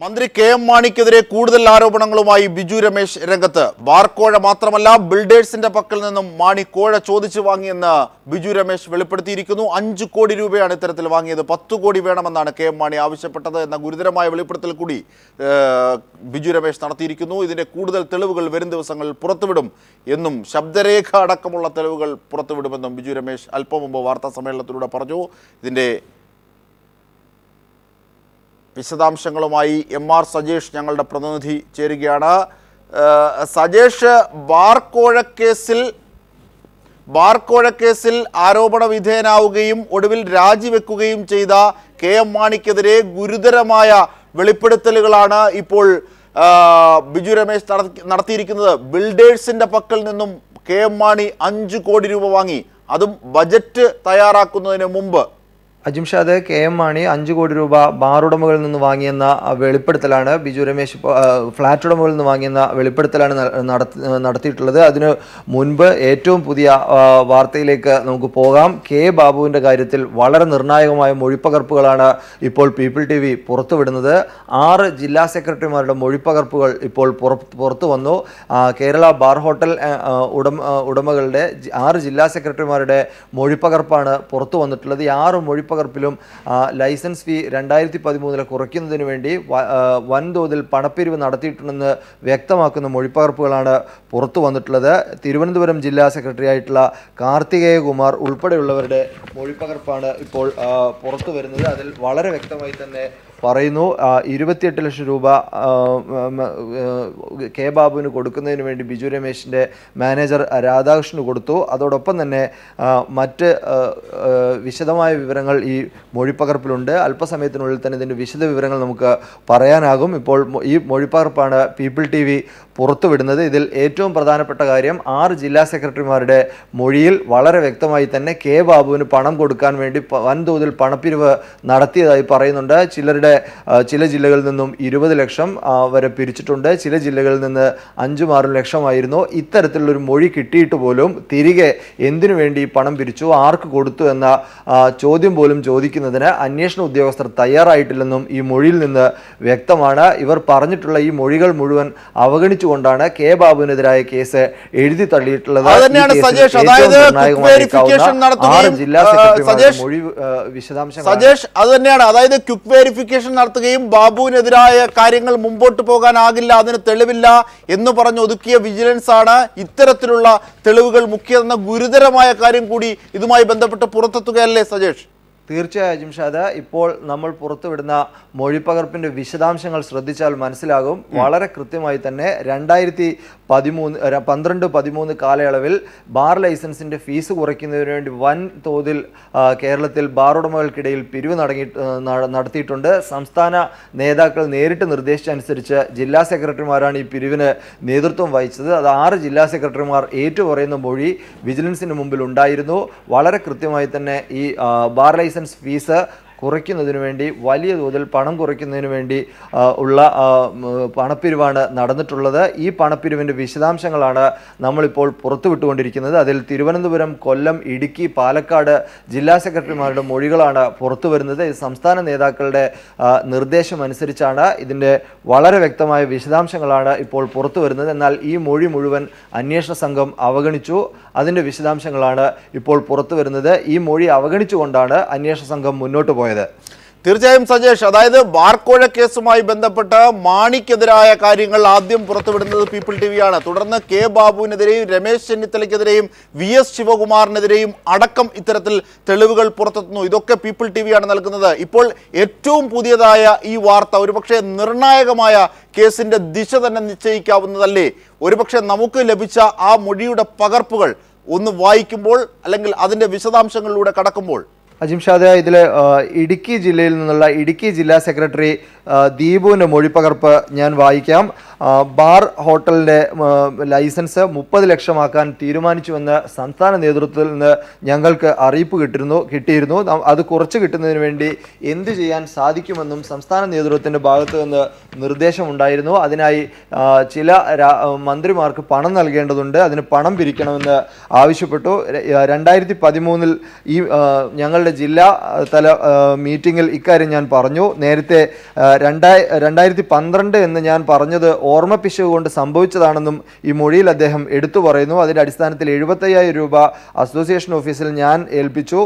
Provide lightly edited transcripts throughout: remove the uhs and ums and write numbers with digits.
മന്ത്രി K M മാണിക്കെതിരെ കൂടുതൽ ആരോപണങ്ങളുമായി ബിജു രമേശ് രംഗത്ത്. ബാർക്കോഴ മാത്രമല്ല, ബിൽഡേഴ്സിന്റെ പക്കൽ നിന്നും മാണി കോഴ ചോദിച്ചു വാങ്ങിയെന്ന് ബിജു രമേശ് വെളിപ്പെടുത്തിയിരിക്കുന്നു. 5 കോടി രൂപയാണ് ഇത്തരത്തിൽ വാങ്ങിയത്. 10 കോടി വേണമെന്നാണ് കെ എം മാണി ആവശ്യപ്പെട്ടത് എന്ന ഗുരുതരമായ വെളിപ്പെടുത്തൽ കൂടി ബിജു രമേശ് നടത്തിയിരിക്കുന്നു. ഇതിന്റെ കൂടുതൽ തെളിവുകൾ വരും ദിവസങ്ങളിൽ പുറത്തുവിടും എന്നും ശബ്ദരേഖ അടക്കമുള്ള തെളിവുകൾ പുറത്തുവിടുമെന്നും ബിജു രമേശ് അല്പം മുമ്പ് വാർത്താ സമ്മേളനത്തിലൂടെ പറഞ്ഞു. ഇതിന്റെ വിശദാംശങ്ങളുമായി MR സജേഷ് ഞങ്ങളുടെ പ്രതിനിധി ചേരുകയാണ്. സജേഷ്, ബാർക്കോഴ കേസിൽ ആരോപണ വിധേയനാവുകയും ഒടുവിൽ രാജിവെക്കുകയും ചെയ്ത കെ എം മാണിക്കെതിരെ ഗുരുതരമായ വെളിപ്പെടുത്തലുകളാണ് ഇപ്പോൾ ബിജു രമേശ് നടത്തിയിരിക്കുന്നത്. ബിൽഡേഴ്സിന്റെ പക്കൽ നിന്നും കെ എം മാണി 5 കോടി രൂപ വാങ്ങി, അതും ബജറ്റ് തയ്യാറാക്കുന്നതിന് മുമ്പ്. അജിംഷാദ്, കെ എം മാണി 5 കോടി രൂപ ബാർ ഉടമകളിൽ നിന്ന് വാങ്ങിയെന്ന വെളിപ്പെടുത്തലാണ് ബിജു രമേശ് ഫ്ളാറ്റ് ഉടമകളിൽ നിന്ന് വാങ്ങിയെന്ന വെളിപ്പെടുത്തലാണ് നടത്തിയിട്ടുള്ളത്. അതിന് മുൻപ് ഏറ്റവും പുതിയ വാർത്തയിലേക്ക് നമുക്ക് പോകാം. കെ ബാബുവിൻ്റെ കാര്യത്തിൽ വളരെ നിർണായകമായ മൊഴിപ്പകർപ്പുകളാണ് ഇപ്പോൾ പീപ്പിൾ TV പുറത്തുവിടുന്നത്. 6 ജില്ലാ സെക്രട്ടറിമാരുടെ മൊഴിപ്പകർപ്പുകൾ ഇപ്പോൾ പുറത്തു വന്നു. കേരള ബാർ ഹോട്ടൽ ഉടമകളുടെ 6 ജില്ലാ സെക്രട്ടറിമാരുടെ മൊഴിപ്പകർപ്പാണ് പുറത്തു വന്നിട്ടുള്ളത്. ഈ 6 മൊഴിപ്പകർപ്പിലും ലൈസൻസ് ഫീ 2013 കുറയ്ക്കുന്നതിന് വേണ്ടി വൻതോതിൽ പണപ്പിരിവ് നടത്തിയിട്ടുണ്ടെന്ന് വ്യക്തമാക്കുന്ന മൊഴിപ്പകർപ്പുകളാണ് പുറത്തു വന്നിട്ടുള്ളത്. തിരുവനന്തപുരം ജില്ലാ സെക്രട്ടറി ആയിട്ടുള്ള കാർത്തികേയ കുമാർ ഉൾപ്പെടെയുള്ളവരുടെ മൊഴിപ്പകർപ്പാണ് ഇപ്പോൾ പുറത്തു വരുന്നത്. അതിൽ വളരെ വ്യക്തമായി തന്നെ പറയുന്നു, 28 ലക്ഷം രൂപ കെ ബാബുവിന് കൊടുക്കുന്നതിന് വേണ്ടി ബിജു രമേശിൻ്റെ മാനേജർ രാധാകൃഷ്ണന് കൊടുത്തു. അതോടൊപ്പം തന്നെ മറ്റ് വിശദമായ വിവരങ്ങൾ ഈ മൊഴിപ്പകർപ്പിലുണ്ട്. അല്പസമയത്തിനുള്ളിൽ തന്നെ ഇതിൻ്റെ വിശദ വിവരങ്ങൾ നമുക്ക് പറയാനാകും. ഇപ്പോൾ ഈ മൊഴിപ്പകർപ്പാണ് പീപ്പിൾ TV പുറത്തുവിടുന്നത്. ഇതിൽ ഏറ്റവും പ്രധാനപ്പെട്ട കാര്യം, 6 ജില്ലാ സെക്രട്ടറിമാരുടെ മൊഴിയിൽ വളരെ വ്യക്തമായി തന്നെ കെ ബാബുവിന് പണം കൊടുക്കാൻ വേണ്ടി വൻതോതിൽ പണപ്പിരിവ് നടത്തിയതായി പറയുന്നുണ്ട്. ചില ജില്ലകളിൽ നിന്നും 20 ലക്ഷം വരെ പിരിച്ചിട്ടുണ്ട്. ചില ജില്ലകളിൽ നിന്ന് 5-6 ലക്ഷമായിരുന്നു. ഇത്തരത്തിലുള്ളൊരു മൊഴി കിട്ടിയിട്ട് പോലും തിരികെ എന്തിനു വേണ്ടി പണം പിരിച്ചു, ആർക്ക് കൊടുത്തു എന്ന ചോദ്യം പോലും ചോദിക്കുന്നതിന് അന്വേഷണ ഉദ്യോഗസ്ഥർ തയ്യാറായിട്ടില്ലെന്നും ഈ മൊഴിയിൽ നിന്ന് വ്യക്തമാണ്. ഇവർ പറഞ്ഞിട്ടുള്ള ഈ മൊഴികൾ മുഴുവൻ അവഗണിച്ചുകൊണ്ടാണ് കെ ബാബുവിനെതിരായ കേസ് എഴുതി തള്ളിയിട്ടുള്ളത്. സജേഷ്, അത് തന്നെയാണ്. അതായത് ക്വിക്ക് വെരിഫിക്കേഷൻ നടത്തുകയും ബാബുവിനെതിരായ കാര്യങ്ങൾ മുമ്പോട്ട് പോകാനാകില്ല, അതിന് തെളിവില്ല എന്ന് പറഞ്ഞ് ഒതുക്കിയ വിജിലൻസ് ആണ് ഇത്തരത്തിലുള്ള തെളിവുകൾ മുഖ്യമെന്ന ഗുരുതരമായ കാര്യം കൂടി ഇതുമായി ബന്ധപ്പെട്ട് പുറത്തെത്തുകയല്ലേ സജേഷ്? തീർച്ചയായും അജിംഷാദ്, ഇപ്പോൾ നമ്മൾ പുറത്തുവിടുന്ന മൊഴിപ്പകർപ്പിൻ്റെ വിശദാംശങ്ങൾ ശ്രദ്ധിച്ചാൽ മനസ്സിലാകും. വളരെ കൃത്യമായി തന്നെ 2012-13 കാലയളവിൽ ബാർ ലൈസൻസിൻ്റെ ഫീസ് കുറയ്ക്കുന്നതിന് വേണ്ടി വൻ തോതിൽ കേരളത്തിൽ ബാർ ഉടമകൾക്കിടയിൽ പിരിവ് നടത്തിയിട്ടുണ്ട്. സംസ്ഥാന നേതാക്കൾ നേരിട്ട് നിർദ്ദേശിച്ചനുസരിച്ച് ജില്ലാ സെക്രട്ടറിമാരാണ് ഈ പിരിവിന് നേതൃത്വം വഹിച്ചത്. അത് 6 ജില്ലാ സെക്രട്ടറിമാർ ഏറ്റുപറയുന്ന മൊഴി വിജിലൻസിന് മുമ്പിൽ ഉണ്ടായിരുന്നു. വളരെ കൃത്യമായി തന്നെ ഈ ബാർ ലൈസൻസ് ഫീസ് കുറയ്ക്കുന്നതിന് വേണ്ടി, വലിയ തോതിൽ പണം കുറയ്ക്കുന്നതിന് വേണ്ടി ഉള്ള പണപ്പിരിവാണ് നടന്നിട്ടുള്ളത്. ഈ പണപ്പിരിവിൻ്റെ വിശദാംശങ്ങളാണ് നമ്മളിപ്പോൾ പുറത്തുവിട്ടുകൊണ്ടിരിക്കുന്നത്. അതിൽ തിരുവനന്തപുരം, കൊല്ലം, ഇടുക്കി, പാലക്കാട് ജില്ലാ സെക്രട്ടറിമാരുടെ മൊഴികളാണ് പുറത്തു വരുന്നത്. ഇത് സംസ്ഥാന നേതാക്കളുടെ നിർദ്ദേശമനുസരിച്ചാണ്. ഇതിൻ്റെ വളരെ വ്യക്തമായ വിശദാംശങ്ങളാണ് ഇപ്പോൾ പുറത്തു വരുന്നത്. എന്നാൽ ഈ മൊഴി മുഴുവൻ അന്വേഷണ സംഘം അവഗണിച്ചു. അതിൻ്റെ വിശദാംശങ്ങളാണ് ഇപ്പോൾ പുറത്തു വരുന്നത്. ഈ മൊഴി അവഗണിച്ചുകൊണ്ടാണ് അന്വേഷണ സംഘം മുന്നോട്ട് പോയത്. തീർച്ചയായും സജേഷ്, അതായത് ബാർക്കോഴ കേസുമായി ബന്ധപ്പെട്ട് മാണിക്കെതിരായ കാര്യങ്ങൾ ആദ്യം പുറത്തുവിടുന്നത് പീപ്പിൾ TV ആണ്. തുടർന്ന് കെ ബാബുവിനെതിരെയും രമേശ് ചെന്നിത്തലയ്ക്കെതിരെയും VS ശിവകുമാറിനെതിരെയും അടക്കം ഇത്തരത്തിൽ തെളിവുകൾ പുറത്തെത്തുന്നു. ഇതൊക്കെ പീപ്പിൾ TV ആണ് നൽകുന്നത്. ഇപ്പോൾ ഏറ്റവും പുതിയതായ ഈ വാർത്ത ഒരുപക്ഷെ നിർണായകമായ കേസിന്റെ ദിശ തന്നെ നിശ്ചയിക്കാവുന്നതല്ലേ? ഒരുപക്ഷെ നമുക്ക് ലഭിച്ച ആ മൊഴിയുടെ പകർപ്പുകൾ ഒന്ന് വായിക്കുമ്പോൾ, അല്ലെങ്കിൽ അതിൻ്റെ വിശദാംശങ്ങളിലൂടെ കടക്കുമ്പോൾ അജിംഷാദ്, ഇതിൽ ഇടുക്കി ജില്ലയിൽ നിന്നുള്ള ഇടുക്കി ജില്ലാ സെക്രട്ടറി ദീപുവിൻ്റെ മൊഴിപ്പകർപ്പ് ഞാൻ വായിക്കാം. ബാർ ഹോട്ടലിൻ്റെ ലൈസൻസ് 30 ലക്ഷമാക്കാൻ തീരുമാനിച്ചുവെന്ന് സംസ്ഥാന നേതൃത്വത്തിൽ നിന്ന് ഞങ്ങൾക്ക് അറിയിപ്പ് കിട്ടിയിരുന്നു. അത് കുറച്ച് കിട്ടുന്നതിന് വേണ്ടി എന്ത് ചെയ്യാൻ സാധിക്കുമെന്നും സംസ്ഥാന നേതൃത്വത്തിൻ്റെ ഭാഗത്തു നിന്ന് നിർദ്ദേശമുണ്ടായിരുന്നു. അതിനായി ചില മന്ത്രിമാർക്ക് പണം നൽകേണ്ടതുണ്ട്, അതിന് പണം പിരിക്കണമെന്ന് ആവശ്യപ്പെട്ടു. 2013 ഈ ഞങ്ങളുടെ ജില്ലാ തല മീറ്റിങ്ങിൽ ഇക്കാര്യം ഞാൻ പറഞ്ഞു. നേരത്തെ 2012 എന്ന് ഞാൻ പറഞ്ഞത് ഓർമ്മപ്പിശക് കൊണ്ട് സംഭവിച്ചതാണെന്നും ഈ മൊഴിയിൽ അദ്ദേഹം എടുത്തു പറയുന്നു. അതിൻ്റെ അടിസ്ഥാനത്തിൽ 75,000 രൂപ അസോസിയേഷൻ ഓഫീസിൽ ഞാൻ ഏൽപ്പിച്ചു.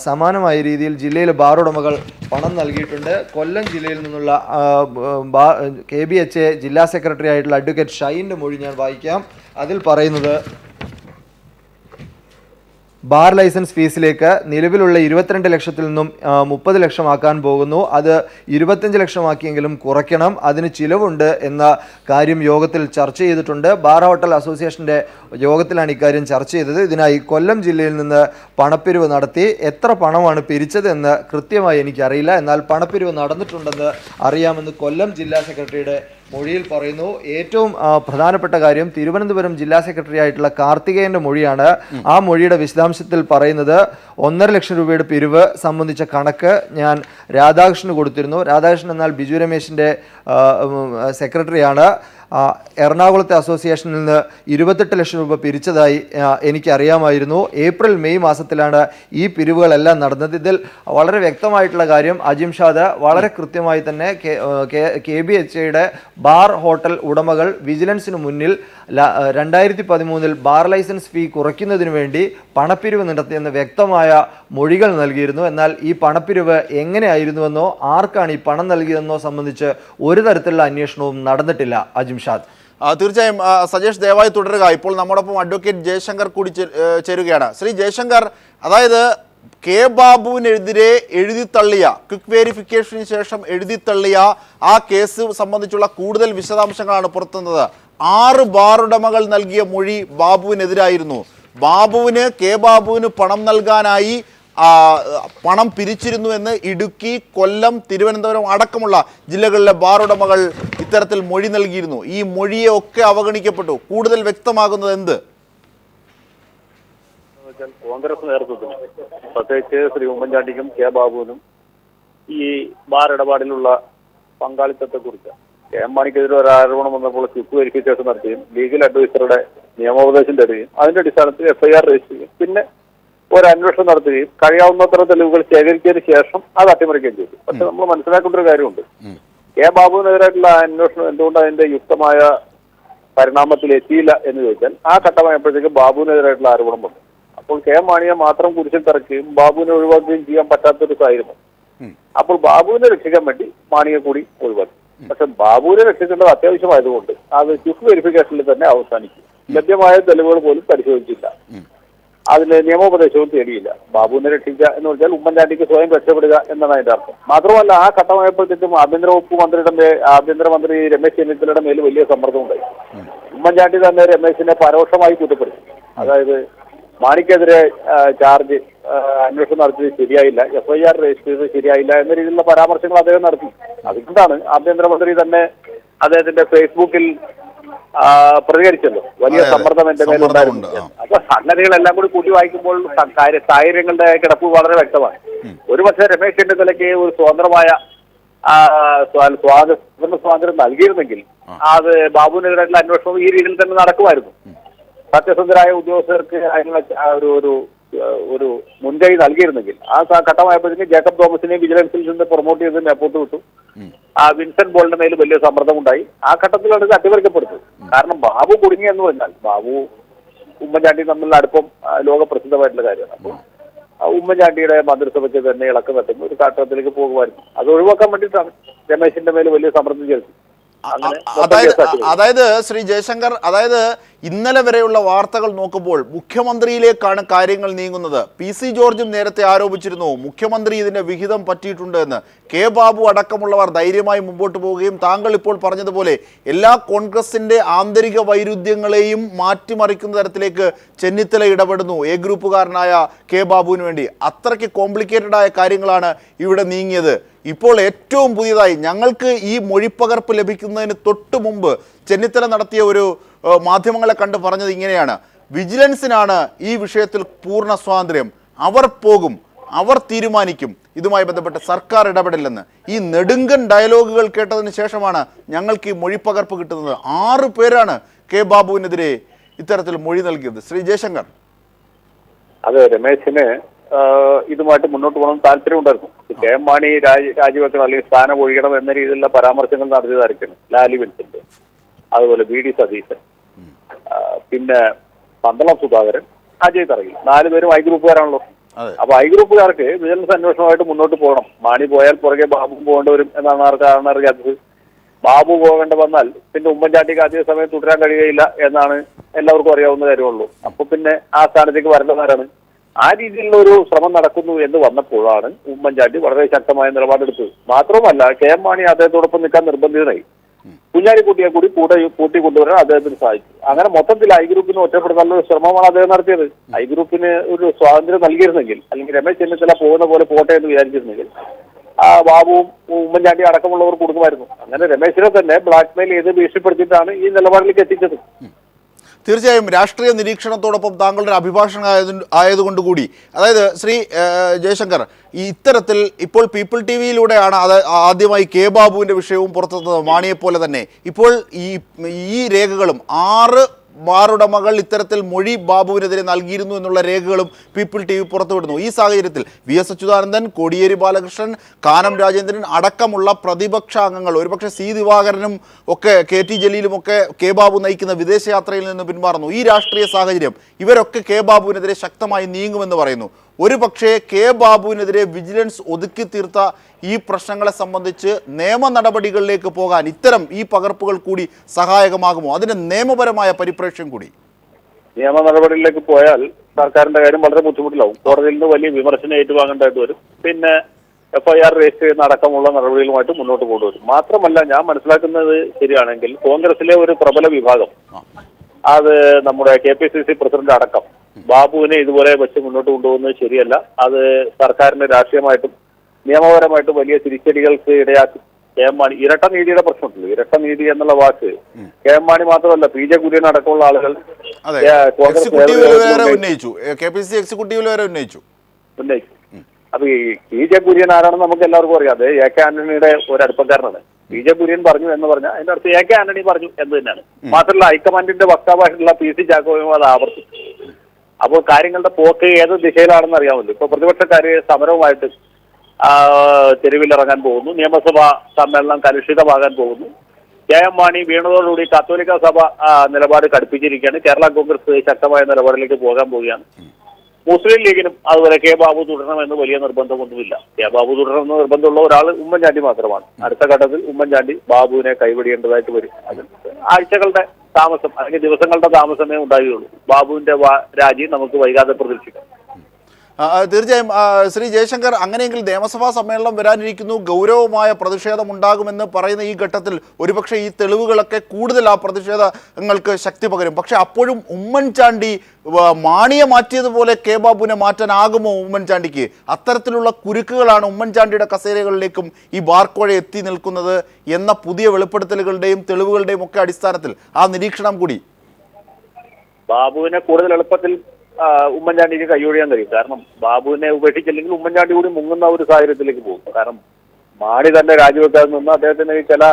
സമാനമായ രീതിയിൽ ജില്ലയിലെ ബാർ ഉടമകൾ പണം നൽകിയിട്ടുണ്ട്. കൊല്ലം ജില്ലയിൽ നിന്നുള്ള KBHA ജില്ലാ സെക്രട്ടറി ആയിട്ടുള്ള അഡ്വക്കേറ്റ് ഷൈൻ്റെ മൊഴി ഞാൻ വായിക്കാം. അതിൽ പറയുന്നത്, ബാർ ലൈസൻസ് ഫീസിലേക്ക് നിലവിലുള്ള 22 ലക്ഷത്തിൽ നിന്നും 30 ലക്ഷമാക്കാൻ പോകുന്നു. അത് 25 ലക്ഷമാക്കിയെങ്കിലും കുറയ്ക്കണം, അതിന് ചിലവുണ്ട് എന്ന കാര്യം യോഗത്തിൽ ചർച്ച ചെയ്തിട്ടുണ്ട്. ബാർ ഹോട്ടൽ അസോസിയേഷൻ്റെ യോഗത്തിലാണ് ഇക്കാര്യം ചർച്ച ചെയ്തത്. ഇതിനായി കൊല്ലം ജില്ലയിൽ നിന്ന് പണപ്പിരിവ് നടത്തി. എത്ര പണമാണ് പിരിച്ചത് എന്ന് കൃത്യമായി എനിക്കറിയില്ല, എന്നാൽ പണപ്പിരിവ് നടന്നിട്ടുണ്ടെന്ന് അറിയാമെന്ന് കൊല്ലം ജില്ലാ സെക്രട്ടറിയുടെ മൊഴിയിൽ പറയുന്നു. ഏറ്റവും പ്രധാനപ്പെട്ട കാര്യം തിരുവനന്തപുരം ജില്ലാ സെക്രട്ടറി ആയിട്ടുള്ള കാർത്തികേയന്റെ മൊഴിയാണ്. ആ മൊഴിയുടെ വിശദാംശത്തിൽ പറയുന്നത്, 1.5 ലക്ഷം രൂപയുടെ പിരിവ് സംബന്ധിച്ച കണക്ക് ഞാൻ രാധാകൃഷ്ണന് കൊടുത്തിരുന്നു. രാധാകൃഷ്ണൻ എന്നാൽ ബിജു രമേശിൻ്റെ സെക്രട്ടറിയാണ്. എറണാകുളത്തെ അസോസിയേഷനിൽ നിന്ന് 28 ലക്ഷം രൂപ പിരിച്ചതായി എനിക്കറിയാമായിരുന്നു. ഏപ്രിൽ മെയ് മാസത്തിലാണ് ഈ പിരിവുകളെല്ലാം നടന്നത്. ഇതിൽ വളരെ വ്യക്തമായിട്ടുള്ള കാര്യം, അജിംഷാദ് വളരെ കൃത്യമായി തന്നെ KBHAയുടെ ബാർ ഹോട്ടൽ ഉടമകൾ വിജിലൻസിന് മുന്നിൽ 2013 ബാർ ലൈസൻസ് ഫീ കുറയ്ക്കുന്നതിന് വേണ്ടി പണപ്പിരിവ് നടത്തിയെന്ന് വ്യക്തമായ മൊഴികൾ നൽകിയിരുന്നു. എന്നാൽ ഈ പണപ്പിരിവ് എങ്ങനെയായിരുന്നുവെന്നോ ആർക്കാണ് ഈ പണം നൽകിയതെന്നോ സംബന്ധിച്ച് ഒരു തരത്തിലുള്ള അന്വേഷണവും നടന്നിട്ടില്ല. അജിംഷാദ്, തീർച്ചയായും സജേഷ് ദയവായി തുടരുക. ഇപ്പോൾ നമ്മോടൊപ്പം അഡ്വക്കേറ്റ് ജയശങ്കർ കൂടി ചേരുകയാണ്. ശ്രീ ജയശങ്കർ, അതായത് കെ ബാബുവിനെതിരെ എഴുതിത്തള്ളിയ, ക്വിക്ക് വെരിഫിക്കേഷന് ശേഷം എഴുതിത്തള്ളിയ ആ കേസ് സംബന്ധിച്ചുള്ള കൂടുതൽ വിശദാംശങ്ങളാണ് പുറത്തുവന്നത്. 6 ബാർ ഉടമകൾ നൽകിയ മൊഴി ബാബുവിനെതിരായിരുന്നു. കെ ബാബുവിന് പണം നൽകാനായി പണം പിരിച്ചിരുന്നുവെന്ന് ഇടുക്കി, കൊല്ലം, തിരുവനന്തപുരം അടക്കമുള്ള ജില്ലകളിലെ ബാർ ഉടമകൾ ഇത്തരത്തിൽ മൊഴി നൽകിയിരുന്നു. ഈ മൊഴിയെ ഒക്കെ അവഗണിക്കപ്പെട്ടു. കൂടുതൽ വ്യക്തമാകുന്നത് എന്ത്? കോൺഗ്രസ് നേതൃത്വത്തിന്, പ്രത്യേകിച്ച് ശ്രീ ഉമ്മൻചാണ്ടിക്കും കെ ബാബുവിനും ഈ ബാർ ഇടപാടിലുള്ള പങ്കാളിത്തത്തെക്കുറിച്ച് എം മാണിക്കെതിരെ ഒരു ആരോപണം വന്നപ്പോൾ ക്വിക്ക് വെരിഫിക്കേഷൻ നടത്തുകയും ലീഗൽ അഡ്വൈസറുടെ നിയമോപദേശം തരികയും അതിന്റെ അടിസ്ഥാനത്തിൽ FIR രജിസ്റ്റർ ചെയ്യുകയും പിന്നെ ഒരു അന്വേഷണം നടത്തുകയും കഴിയാവുന്നത്ര തെളിവുകൾ ശേഖരിച്ചതിന് ശേഷം അത് അട്ടിമറിക്കുകയും ചെയ്തു. പക്ഷെ നമ്മൾ മനസ്സിലാക്കേണ്ട ഒരു കാര്യമുണ്ട്, കെ ബാബുവിനെതിരായിട്ടുള്ള അന്വേഷണം എന്തുകൊണ്ട് അതിന്റെ യുക്തമായ പരിണാമത്തിൽ എത്തിയില്ല എന്ന് ചോദിച്ചാൽ, ആ ഘട്ടമായപ്പോഴത്തേക്ക് ബാബുവിനെതിരായിട്ടുള്ള ആരോപണം വന്നു. അപ്പോൾ കെ മാണിയെ മാത്രം കുരിശിൽ തറക്കുകയും ബാബുവിനെ ഒഴിവാക്കുകയും ചെയ്യാൻ പറ്റാത്തൊരു സാഹചര്യം. അപ്പോൾ ബാബുവിനെ രക്ഷിക്കാൻ വേണ്ടി മാണിയെ കൂടി ഒഴിവാക്കി. പക്ഷെ ബാബുവിനെ രക്ഷിക്കേണ്ടത് അത്യാവശ്യമായതുകൊണ്ട് അത് ക്വിക്ക് വെരിഫിക്കേഷനിൽ തന്നെ അവസാനിക്കും. ലഭ്യമായ തെളിവുകൾ പോലും പരിശോധിച്ചില്ല, അതിന് നിയമോപദേശവും തേടിയില്ല. ബാബുവിനെ രക്ഷിക്കുക എന്ന് വെച്ചാൽ ഉമ്മൻചാണ്ടിക്ക് സ്വയം രക്ഷപ്പെടുക എന്നാണ് അതിന്റെ അർത്ഥം. മാത്രമല്ല, ആ ഘട്ടമായപ്പോഴത്തേക്കും ആഭ്യന്തരമന്ത്രി രമേശ് ചെന്നിത്തലയുടെ മേൽ വലിയ സമ്മർദ്ദം ഉണ്ടായി. ഉമ്മൻചാണ്ടി തന്നെ രമേശിനെ പരോക്ഷമായി കുറ്റപ്പെടുത്തി. അതായത് മാണിക്കെതിരെ ചാർജ് അന്വേഷണം നടത്തിയത് ശരിയായില്ല, FIR രജിസ്റ്റർ ചെയ്തത് ശരിയായില്ല എന്ന രീതിയിലുള്ള പരാമർശങ്ങൾ അദ്ദേഹം നടത്തി. അതുകൊണ്ടാണ് ആഭ്യന്തരമന്ത്രി തന്നെ അദ്ദേഹത്തിന്റെ ഫേസ്ബുക്കിൽ പ്രതികരിച്ചല്ലോ, വലിയ സമ്മർദ്ദം എന്റെ മേലുണ്ടായിരുന്നു. അപ്പൊ സംഗതികളെല്ലാം കൂടി കൂട്ടി വായിക്കുമ്പോൾ സാഹചര്യങ്ങളുടെ കിടപ്പ് വളരെ വ്യക്തമാണ്. ഒരുപക്ഷെ രമേശ് ചെന്നിത്തലയ്ക്ക് ഒരു സ്വതന്ത്രമായ സ്വാതന്ത്ര്യം നൽകിയിരുന്നെങ്കിൽ അത് ബാബുവിനെതിരായിട്ടുള്ള അന്വേഷണം ഈ രീതിയിൽ തന്നെ നടക്കുമായിരുന്നു. സത്യസന്ധരായ ഉദ്യോഗസ്ഥർക്ക് അതിനുള്ള ഒരു മുൻകൈ നൽകിയിരുന്നെങ്കിൽ ആ ഘട്ടമായപ്പോഴത്തേക്ക് ജേക്കബ് തോമസിനെ വിജിലൻസിൽ നിന്ന് പ്രൊമോട്ട് ചെയ്ത് മേപ്പോട്ട് വിട്ടു. വിൻസെന്റ് ബോളിന്റെ മേൽ വലിയ സമ്മർദ്ദമുണ്ടായി. ആ ഘട്ടത്തിലാണ് ഇത് അട്ടിമറിക്കപ്പെടുന്നത്. കാരണം ബാബു കുടുങ്ങി എന്ന് പറഞ്ഞാൽ ബാബു ഉമ്മൻചാണ്ടി തമ്മിലുള്ള അടുപ്പം ലോകപ്രസിദ്ധമായിട്ടുള്ള കാര്യമാണ്. അപ്പോൾ ഉമ്മൻചാണ്ടിയുടെ മന്ത്രിസഭയ്ക്ക് തന്നെ ഇളക്കം തട്ടുന്ന ഒരു ഘട്ടത്തിലേക്ക് പോകുമായിരുന്നു. അത് ഒഴിവാക്കാൻ വേണ്ടിയിട്ടാണ് രമേശിന്റെ മേൽ വലിയ സമ്മർദ്ദം ചെലുത്തി. അതായത് ശ്രീ ജയശങ്കർ, അതായത് ഇന്നലെ വരെയുള്ള വാർത്തകൾ നോക്കുമ്പോൾ മുഖ്യമന്ത്രിയിലേക്കാണ് കാര്യങ്ങൾ നീങ്ങുന്നത്. PC ജോർജും നേരത്തെ ആരോപിച്ചിരുന്നു മുഖ്യമന്ത്രി ഇതിന്റെ വിഹിതം പറ്റിയിട്ടുണ്ട് എന്ന്. കെ ബാബു അടക്കമുള്ളവർ ധൈര്യമായി മുമ്പോട്ട് പോവുകയും താങ്കൾ ഇപ്പോൾ പറഞ്ഞതുപോലെ എല്ലാ കോൺഗ്രസിന്റെ ആന്തരിക വൈരുദ്ധ്യങ്ങളെയും മാറ്റിമറിക്കുന്ന തരത്തിലേക്ക് ചെന്നിത്തല ഇടപെടുന്നു എ ഗ്രൂപ്പുകാരനായ കെ ബാബുവിന് വേണ്ടി. അത്രയ്ക്ക് കോംപ്ലിക്കേറ്റഡ് ആയ കാര്യങ്ങളാണ് ഇവിടെ നീങ്ങിയത്. ഇപ്പോൾ ഏറ്റവും പുതിയതായി ഞങ്ങൾക്ക് ഈ മൊഴിപ്പകർപ്പ് ലഭിക്കുന്നതിന് തൊട്ട് മുമ്പ് ചെന്നിത്തല നടത്തിയ ഒരു മാധ്യമങ്ങളെ കണ്ട് പറഞ്ഞത് ഇങ്ങനെയാണ്: വിജിലൻസിനാണ് ഈ വിഷയത്തിൽ പൂർണ്ണ സ്വാതന്ത്ര്യം, അവർ പോകും, അവർ തീരുമാനിക്കും ഇതുമായി ബന്ധപ്പെട്ട് സർക്കാർ ഇടപെടില്ലെന്ന്. ഈ നെടുങ്കൻ ഡയലോഗുകൾ കേട്ടതിന് ശേഷമാണ് ഞങ്ങൾക്ക് ഈ മൊഴിപ്പകർപ്പ് കിട്ടുന്നത്. 6 പേരാണ് കെ ബാബുവിനെതിരെ ഇത്തരത്തിൽ മൊഴി നൽകിയത്. ശ്രീ ജയശങ്കർ. അതെ, രമേശിന് ഇതുമായിട്ട് മുന്നോട്ട് പോകണം താല്പര്യമുണ്ടായിരുന്നു. കെ എം മാണി രാജിവെക്കണം അല്ലെങ്കിൽ സ്ഥാനം ഒഴിയണം എന്ന രീതിയിലുള്ള പരാമർശങ്ങൾ നടത്തിയതായിരിക്കണം ലാലി വിൻസെന്റ്, അതുപോലെ വി ഡി സതീശൻ, പിന്നെ പന്തളം സുധാകരൻ, അജയ് തറയിൽ, 4 പേരും ഐ ഗ്രൂപ്പുകാരാണല്ലോ. അപ്പൊ ഐ ഗ്രൂപ്പുകാർക്ക് വിജിലൻസ് അന്വേഷണമായിട്ട് മുന്നോട്ട് പോകണം. മാണി പോയാൽ പുറകെ ബാബു പോകേണ്ടി വരും എന്നാണ് ആർക്കാണ് അറിയാത്തത്. ബാബു പോകേണ്ട വന്നാൽ പിന്നെ ഉമ്മൻചാണ്ടിക്ക് അധിക സമയം തുടരാൻ കഴിയുകയില്ല എന്നാണ് എല്ലാവർക്കും അറിയാവുന്ന കാര്യമുള്ളൂ. അപ്പൊ പിന്നെ ആ സ്ഥാനത്തേക്ക് വരേണ്ടവരാണ്. ആ രീതിയിലുള്ള ഒരു ശ്രമം നടക്കുന്നു എന്ന് വന്നപ്പോഴാണ് ഉമ്മൻചാണ്ടി വളരെ ശക്തമായ നിലപാടെടുത്തത്. മാത്രമല്ല കെ എം മാണി അദ്ദേഹത്തോടൊപ്പം നിൽക്കാൻ നിർബന്ധിതനായി. കുഞ്ഞാലിക്കുട്ടിയെ കൂടി കൂട്ടിക്കൊണ്ടുവരാൻ അദ്ദേഹത്തിന് സാധിച്ചു. അങ്ങനെ മൊത്തത്തിൽ ഐ ഗ്രൂപ്പിന് ഒറ്റപ്പെടുത്താനുള്ള ശ്രമമാണ് അദ്ദേഹം നടത്തിയത്. ഐ ഗ്രൂപ്പിന് ഒരു സ്വാതന്ത്ര്യം നൽകിയിരുന്നെങ്കിൽ, അല്ലെങ്കിൽ രമേശ് ചെന്നിത്തല പോകുന്ന പോലെ പോട്ടെ എന്ന് വിചാരിച്ചിരുന്നെങ്കിൽ ബാബുവും ഉമ്മൻചാണ്ടി അടക്കമുള്ളവർ കൊടുക്കുമായിരുന്നു. അങ്ങനെ രമേശിനെ തന്നെ ബ്ലാക്ക്മെയിൽ ചെയ്ത് ഭീഷണിപ്പെടുത്തിയിട്ടാണ് ഈ നിലപാടിലേക്ക് എത്തിച്ചത്. തീർച്ചയായും രാഷ്ട്രീയ നിരീക്ഷണത്തോടൊപ്പം താങ്കളുടെ അഭിഭാഷകൻ ആയതുകൊണ്ടുകൂടി, അതായത് ശ്രീ ജയശങ്കർ, ഈ ഇത്തരത്തിൽ ഇപ്പോൾ പീപ്പിൾ ടി വിയിലൂടെയാണ് അത് ആദ്യമായി കെ ബാബുവിൻ്റെ വിഷയവും പുറത്തെത്തുന്നത്, മാണിയെപ്പോലെ തന്നെ. ഇപ്പോൾ ഈ രേഖകളും 6 ബാറുടമകൾ ഇത്തരത്തിൽ മൊഴി ബാബുവിനെതിരെ നൽകിയിരുന്നു എന്നുള്ള രേഖകളും പീപ്പിൾ ടി വി പുറത്തുവിടുന്നു. ഈ സാഹചര്യത്തിൽ വി എസ് അച്യുതാനന്ദൻ, കോടിയേരി ബാലകൃഷ്ണൻ, കാനം രാജേന്ദ്രൻ അടക്കമുള്ള പ്രതിപക്ഷ അംഗങ്ങൾ, ഒരുപക്ഷെ സി ദിവാകരനും ഒക്കെ കെ ടി ജലീലും ഒക്കെ കെ ബാബു നയിക്കുന്ന വിദേശയാത്രയിൽ നിന്ന് പിന്മാറുന്നു. ഈ രാഷ്ട്രീയ സാഹചര്യം ഇവരൊക്കെ കെ ബാബുവിനെതിരെ ശക്തമായി നീങ്ങുമെന്ന് പറയുന്നു. ഒരു പക്ഷേ കെ ബാബുവിനെതിരെ വിജിലൻസ് ഒതുക്കി തീർത്ത ഈ പ്രശ്നങ്ങളെ സംബന്ധിച്ച് നിയമ നടപടികളിലേക്ക് പോകാൻ ഇത്തരം ഈ പകർപ്പുകൾ കൂടി സഹായകമാകുമോ? അതിന് നിയമപരമായ പരിപ്രേക്ഷ്യം കൂടി. നിയമ നടപടികളിലേക്ക് പോയാൽ സർക്കാരിന്റെ കാര്യം വളരെ ബുദ്ധിമുട്ടിലാവും. കോടതിയിൽ നിന്ന് വലിയ വിമർശനം ഏറ്റുവാങ്ങേണ്ടതായിട്ട് വരും. പിന്നെ FIR രജിസ്റ്റർ ചെയ്യുന്ന അടക്കമുള്ള നടപടികളുമായിട്ട് മുന്നോട്ട് കൊണ്ടുവരും. മാത്രമല്ല, ഞാൻ മനസ്സിലാക്കുന്നത് ശരിയാണെങ്കിൽ കോൺഗ്രസിലെ ഒരു പ്രബല വിഭാഗം, അത് നമ്മുടെ KPCC പ്രസിഡന്റ് അടക്കം ബാബുവിനെ ഇതുപോലെ വെച്ച് മുന്നോട്ട് കൊണ്ടുപോകുന്നത് ശരിയല്ല. അത് സർക്കാരിന്റെ രാഷ്ട്രീയമായിട്ടും നിയമപരമായിട്ടും വലിയ തിരിച്ചടികൾക്ക് ഇടയാക്കും. കെ എം മാണി ഇരട്ട നീതിയുടെ പ്രശ്നമുണ്ടല്ലോ. ഇരട്ട നീതി എന്നുള്ള വാക്ക് കെ എം മാണി മാത്രമല്ല, PJ കുര്യൻ അടക്കമുള്ള ആളുകൾ ഉന്നയിച്ചു. അപ്പൊ ഈ PJ കുര്യൻ ആരാണെന്ന് നമുക്ക് എല്ലാവർക്കും അറിയാം. അത് AK ആന്റണിയുടെ ഒരു അടുപ്പക്കാരനാണ്. PJ കുര്യൻ പറഞ്ഞു എന്ന് പറഞ്ഞാൽ അതിന്റെ അടുത്ത് AK ആന്റണി പറഞ്ഞു എന്ന് തന്നെയാണ്. മാത്രമല്ല ഹൈക്കമാൻഡിന്റെ വക്താവായിട്ടുള്ള PC ചാക്കോയും അത് ആവർത്തിച്ചു. അപ്പോൾ കാര്യങ്ങളുടെ പോക്ക് ഏത് ദിശയിലാണെന്ന് അറിയാമല്ലോ. ഇപ്പൊ പ്രതിപക്ഷക്കാര് സമരവുമായിട്ട് തെരുവിലിറങ്ങാൻ പോകുന്നു. നിയമസഭാ സമ്മേളനം കലുഷിതമാകാൻ പോകുന്നു. കെ എം മാണി വീണതോടുകൂടി കത്തോലിക്ക സഭ നിലപാട് കടുപ്പിച്ചിരിക്കുകയാണ്. കേരള കോൺഗ്രസ് ശക്തമായ നിലപാടിലേക്ക് പോകാൻ പോവുകയാണ്. മുസ്ലിം ലീഗിനും അതുപോലെ കെ ബാബു തുടരണമെന്ന് വലിയ നിർബന്ധമൊന്നുമില്ല. കെ ബാബു തുടരണമെന്ന് നിർബന്ധമുള്ള ഒരാൾ ഉമ്മൻചാണ്ടി മാത്രമാണ്. അടുത്ത ഘട്ടത്തിൽ ഉമ്മൻചാണ്ടി ബാബുവിനെ കൈവിടേണ്ടതായിട്ട് വരും. അത് ആഴ്ചകളുടെ താമസം അല്ലെങ്കിൽ ദിവസങ്ങളുടെ താമസമേ ഉണ്ടാവുകയുള്ളൂ. ബാബുവിന്റെ രാജി നമുക്ക് വൈകാതെ പ്രതീക്ഷിക്കാം. തീർച്ചയായും ശ്രീ ജയശങ്കർ, അങ്ങനെയെങ്കിൽ നിയമസഭാ സമ്മേളനം വരാനിരിക്കുന്നു, ഗൗരവമായ പ്രതിഷേധം ഉണ്ടാകുമെന്ന് പറയുന്ന ഈ ഘട്ടത്തിൽ ഒരുപക്ഷെ ഈ തെളിവുകളൊക്കെ കൂടുതൽ ആ പ്രതിഷേധങ്ങൾക്ക് ശക്തി പകരും. പക്ഷെ അപ്പോഴും ഉമ്മൻചാണ്ടി മാണിയെ മാറ്റിയതുപോലെ കെ ബാബുവിനെ മാറ്റാനാകുമോ ഉമ്മൻചാണ്ടിക്ക്? അത്തരത്തിലുള്ള കുരുക്കുകളാണ് ഉമ്മൻചാണ്ടിയുടെ കസേരകളിലേക്കും ഈ ബാർക്കോഴ എത്തി നിൽക്കുന്നത് എന്ന പുതിയ വെളിപ്പെടുത്തലുകളുടെയും തെളിവുകളുടെയും ഒക്കെ അടിസ്ഥാനത്തിൽ ആ നിരീക്ഷണം കൂടി ബാബുവിനെ കൂടുതൽ എളുപ്പത്തിൽ ഉമ്മൻചാണ്ടിക്ക് കൈയൊഴിയാൻ കഴിയും. കാരണം ബാബുവിനെ ഉപേക്ഷിച്ചില്ലെങ്കിൽ ഉമ്മൻചാണ്ടി കൂടി മുങ്ങുന്ന ഒരു സാഹചര്യത്തിലേക്ക് പോകും. കാരണം മാണി തന്നെ രാജിവെക്കാതെ നിന്ന് അദ്ദേഹത്തിന് ചില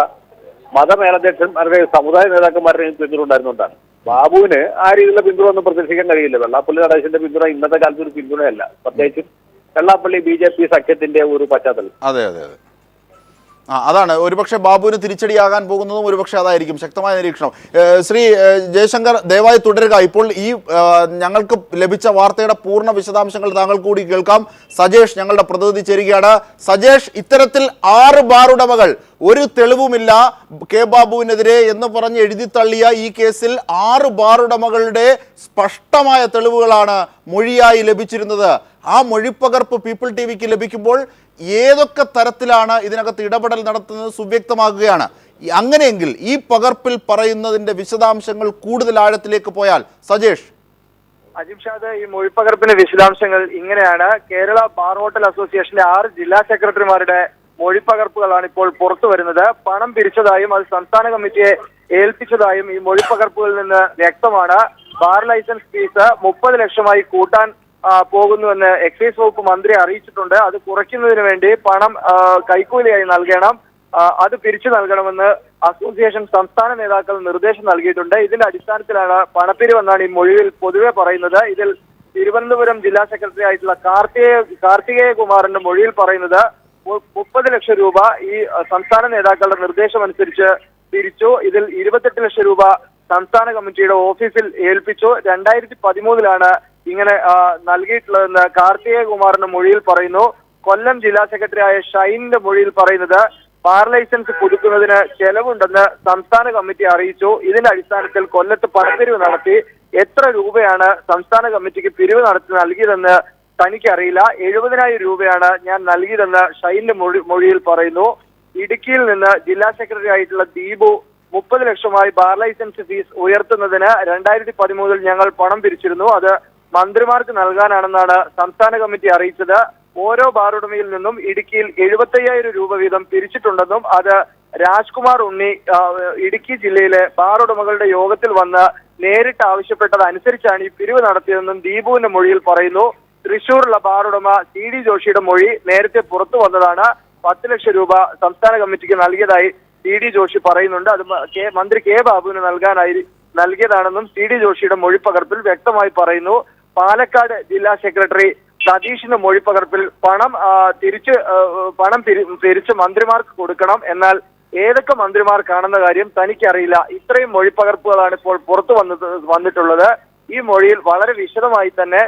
മതമേലധ്യക്ഷന്മാരുടെ സമുദായ നേതാക്കന്മാരുടെയും പിന്തുണ ഉണ്ടായിരുന്നുകൊണ്ടാണ്. ബാബുവിന് ആ രീതിയിലുള്ള പിന്തുണ ഒന്നും പ്രതീക്ഷിക്കാൻ കഴിയില്ല. വെള്ളാപ്പള്ളി നടേശന്റെ പിന്തുണ ഇന്നത്തെ കാലത്ത് ഒരു പിന്തുണയല്ല, പ്രത്യേകിച്ചും വെള്ളാപ്പള്ളി BJP സഖ്യത്തിന്റെ ഒരു പശ്ചാത്തലം. അതെ അതെ അതെ അതാണ് ഒരുപക്ഷെ ബാബുവിന് തിരിച്ചടിയാകാൻ പോകുന്നതും ഒരുപക്ഷെ അതായിരിക്കും. ശക്തമായ നിരീക്ഷണം. ശ്രീ ജയശങ്കർ, ദയവായി തുടരുക. ഇപ്പോൾ ഈ ഞങ്ങൾക്ക് ലഭിച്ച വാർത്തയുടെ പൂർണ്ണ വിശദാംശങ്ങൾ താങ്കൾ കൂടി കേൾക്കാം. സജേഷ് ഞങ്ങളുടെ പ്രതിനിധി ചേരുകയാണ്. സജേഷ്, ഇത്തരത്തിൽ 6 ബാറുടമകൾ ഒരു തെളിവുമില്ല കെ ബാബുവിനെതിരെ എന്ന് പറഞ്ഞ് എഴുതിത്തള്ളിയ ഈ കേസിൽ 6 ബാറുടമകളുടെ സ്പഷ്ടമായ തെളിവുകളാണ് മൊഴിയായി ലഭിച്ചിരുന്നത്. ആ മൊഴിപ്പകർപ്പ് പീപ്പിൾ ടി വിക്ക് ലഭിക്കുമ്പോൾ ഏതൊക്കെ തരത്തിലാണ് ഇതിനകത്ത് ഇടപെടൽ നടത്തുന്നത് സുവ്യക്തമാകുകയാണ്. അങ്ങനെയെങ്കിൽ ഈ പകർപ്പിൽ പറയുന്നതിന്റെ വിശദാംശങ്ങൾ കൂടുതൽ ആഴത്തിലേക്ക് പോയാൽ സജേഷ്. അജിംഷാദ്, ഈ മൊഴിപ്പകർപ്പിന്റെ വിശദാംശങ്ങൾ ഇങ്ങനെയാണ്. കേരള ബാർ ഹോട്ടൽ അസോസിയേഷന്റെ 6 ജില്ലാ സെക്രട്ടറിമാരുടെ മൊഴിപ്പകർപ്പുകളാണ് ഇപ്പോൾ പുറത്തു വരുന്നത്. പണം പിരിച്ചതായും അത് സംസ്ഥാന കമ്മിറ്റിയെ ഏൽപ്പിച്ചതായും ഈ മൊഴിപ്പകർപ്പുകളിൽ നിന്ന് വ്യക്തമാണ്. ബാർ ലൈസൻസ് ഫീസ് 30 ലക്ഷമായി കൂട്ടാൻ പോകുന്നുവെന്ന് എക്സൈസ് വകുപ്പ് മന്ത്രി അറിയിച്ചിട്ടുണ്ട്. അത് കുറയ്ക്കുന്നതിന് വേണ്ടി പണം കൈക്കൂലിയായി നൽകണം, അത് പിരിച്ചു നൽകണമെന്ന് അസോസിയേഷൻ സംസ്ഥാന നേതാക്കൾ നിർദ്ദേശം നൽകിയിട്ടുണ്ട്. ഇതിന്റെ അടിസ്ഥാനത്തിലാണ് പണപ്പിരിവെന്നാണ് ഈ മൊഴിയിൽ പൊതുവെ പറയുന്നത്. ഇതിൽ തിരുവനന്തപുരം ജില്ലാ സെക്രട്ടറി ആയിട്ടുള്ള കാർത്തികേയ കുമാറിന്റെ മൊഴിയിൽ പറയുന്നത് 30 ലക്ഷം രൂപ ഈ സംസ്ഥാന നേതാക്കളുടെ നിർദ്ദേശം അനുസരിച്ച് പിരിച്ചു. ഇതിൽ 28 ലക്ഷം രൂപ സംസ്ഥാന കമ്മിറ്റിയുടെ ഓഫീസിൽ ഏൽപ്പിച്ചു. 2013 ഇങ്ങനെ നൽകിയിട്ടുള്ളതെന്ന് കാർത്തികേയ കുമാറിന്റെ മൊഴിയിൽ പറയുന്നു. കൊല്ലം ജില്ലാ സെക്രട്ടറി ആയ ഷൈനിന്റെ മൊഴിയിൽ പറയുന്നത് ബാർ ലൈസൻസ് പുതുക്കുന്നതിന് ചെലവുണ്ടെന്ന് സംസ്ഥാന കമ്മിറ്റി അറിയിച്ചു. ഇതിന്റെ അടിസ്ഥാനത്തിൽ കൊല്ലത്ത് പണപ്പിരിവ് നടത്തി. എത്ര രൂപയാണ് സംസ്ഥാന കമ്മിറ്റിക്ക് പിരിവ് നടത്തി നൽകിയതെന്ന് തനിക്കറിയില്ല. 70,000 രൂപയാണ് ഞാൻ നൽകിയതെന്ന് ഷൈനിന്റെ മൊഴിയിൽ പറയുന്നു. ഇടുക്കിയിൽ നിന്ന് ജില്ലാ സെക്രട്ടറി ആയിട്ടുള്ള ദീപു 30 ലക്ഷമായി ബാർ ലൈസൻസ് ഫീസ് ഉയർത്തുന്നതിന് 2013 ഞങ്ങൾ പണം പിരിച്ചിരുന്നു. അത് മന്ത്രിമാർക്ക് നൽകാനാണെന്നാണ് സംസ്ഥാന കമ്മിറ്റി അറിയിച്ചത്. ഓരോ ബാർ ഉടമയിൽ നിന്നും ഇടുക്കിയിൽ 75,000 രൂപ വീതം പിരിച്ചിട്ടുണ്ടെന്നും അത് രാജ്കുമാർ ഉണ്ണി ഇടുക്കി ജില്ലയിലെ ബാർ ഉടമകളുടെ യോഗത്തിൽ വന്ന് നേരിട്ട് ആവശ്യപ്പെട്ടത് അനുസരിച്ചാണ് ഈ പിരിവ് നടത്തിയതെന്നും ദീപുവിന്റെ മൊഴിയിൽ പറയുന്നു. തൃശൂരുള്ള ബാർ ഉടമ CD ജോഷിയുടെ മൊഴി നേരത്തെ പുറത്തു വന്നതാണ്. 10 ലക്ഷം രൂപ സംസ്ഥാന കമ്മിറ്റിക്ക് നൽകിയതായി CD ജോഷി പറയുന്നുണ്ട്. അത് മന്ത്രി കെ ബാബുവിന് നൽകിയതാണെന്നും CD ജോഷിയുടെ മൊഴിപ്പകർപ്പിൽ വ്യക്തമായി പറയുന്നു. പാലക്കാട് ജില്ലാ സെക്രട്ടറി സതീഷിന്റെ മൊഴിപ്പകർപ്പിൽ പണം പിരിച്ച് മന്ത്രിമാർക്ക് കൊടുക്കണം, എന്നാൽ ഏതൊക്കെ മന്ത്രിമാർക്കാണെന്ന കാര്യം തനിക്കറിയില്ല. ഇത്രയും മൊഴിപ്പകർപ്പുകളാണ് ഇപ്പോൾ പുറത്തു വന്നിട്ടുള്ളത്. ഈ മൊഴിയിൽ വളരെ വിശദമായി തന്നെ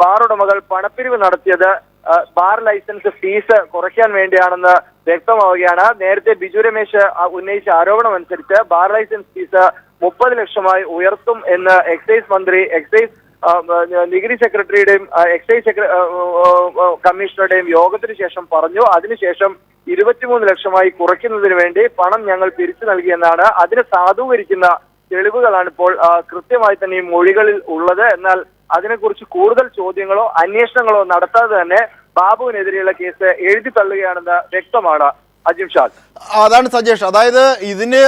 ബാർ ഉടമകൾ പണപ്പിരിവ് നടത്തിയത് ബാർ ലൈസൻസ് ഫീസ് കുറയ്ക്കാൻ വേണ്ടിയാണെന്ന് വ്യക്തമാവുകയാണ്. നേരത്തെ ബിജു രമേശ് ഉന്നയിച്ച ആരോപണം അനുസരിച്ച് ബാർ ലൈസൻസ് ഫീസ് 30 ലക്ഷമായി ഉയർത്തും എന്ന് എക്സൈസ് നികുതി സെക്രട്ടറിയുടെയും എക്സൈസ് കമ്മീഷണറുടെയും യോഗത്തിന് ശേഷം പറഞ്ഞു. അതിനുശേഷം 23 ലക്ഷമായി കുറയ്ക്കുന്നതിന് വേണ്ടി പണം ഞങ്ങൾ പിരിച്ചു നൽകിയെന്നാണ്. അതിനെ സാധൂകരിക്കുന്ന തെളിവുകളാണ് ഇപ്പോൾ കൃത്യമായി തന്നെ ഈ മൊഴികളിൽ ഉള്ളത്. എന്നാൽ അതിനെക്കുറിച്ച് കൂടുതൽ ചോദ്യങ്ങളോ അന്വേഷണങ്ങളോ നടത്താതെ തന്നെ ബാബുവിനെതിരെയുള്ള കേസ് എഴുതി തള്ളുകയാണെന്ന് വ്യക്തമാണ്. അജിംഷാദ്, അതാണ് സജേഷ്. അതായത് ഇതിന്